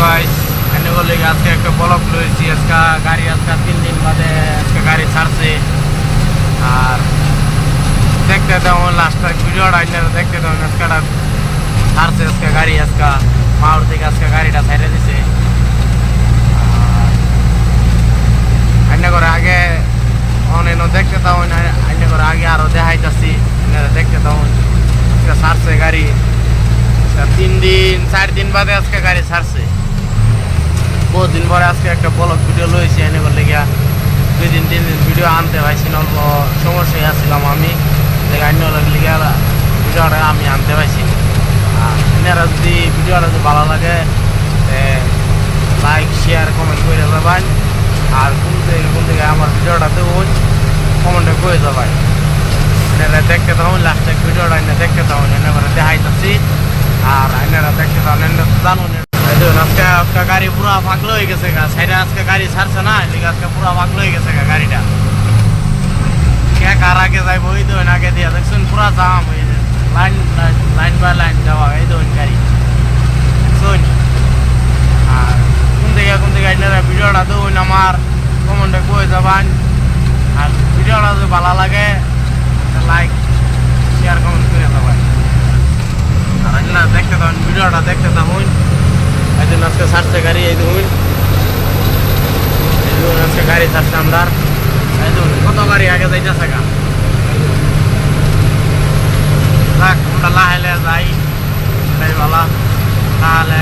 guys এনে বলে আজকে একটা ব্লগ লইছি আজকে গাড়ি আজকে 3 দিন বাদে আজকে গাড়ি ছাড়ছে আর দেখতে দাও লাস্ট ভিডিওটা আপনারা দেখতে দাও আজকে ছাড়ছে আজকে গাড়ি আজকে মাউর থেকে আজকে গাড়িটা ছাইড়ে দিছে আইনা করে আগে অনেক দেখতে দাও আইনা করে আগে আরো দেখাইতাছি আপনারা দেখতে দাও আজকে ছাড়ছে গাড়ি 3 দিন 4 দিন বাদে আজকে গাড়ি ছাড়ছে বহুত দিন পরে আজকে একটা ব্লগ ভিডিও লইছি এনে বলে গিয়া 2 দিন 3 দিন ভিডিও আনতে পারছি না অল্প সমস্যায় আসছিলাম আমি অন্য লিগা ভিডিওটা আমি আনতে পারছি আপনারা যদি ভিডিওটা যদি ভালো লাগে লাইক শেয়ার কমেন্ট করে যাবেন আর কোন থেকে আমার ভিডিওটা দেবেন কমেন্টে করে যাবেন আপনারা দেখতে থাকুন লাস্টে ভিডিওটা এনে দেখতে থাকুন এনে করে দেখাইতেছি আর আপনারা দেখতে থাকুন এনে জানুন আজকে একটা গাড়ি পুরা পাগল হয়ে গেছে সাইডে আজকে গাড়ি ছাড়ছে না এদিকে আজকে পুরা পাগল হয়ে গেছে গাড়িটা কে কার আগে যাইব ওই তো আগে দিয়ে দেখছেন পুরা জাম হয়ে লাইন লাইন বাই লাইন যাওয়া এই তো গাড়ি শুন আর কোন থেকে আপনারা ভিডিওটা দেবেন আমার কমেন্টে কয়ে যাবেন আর ভিডিওটা যদি ভালো লাগে লাইক শেয়ার কমেন্ট করে যাবেন আর আপনারা দেখতে থাকুন ভিডিওটা দেখতে থাকুন একদিন আজকে ছাড়ছে গাড়ি এই দেখুন আজকে গাড়ি ছাড়ছে আমরা এই দেখুন কত গাড়ি আগে যাইতেছে গা আমরা লাহে যাই এটাই ভালো তাহলে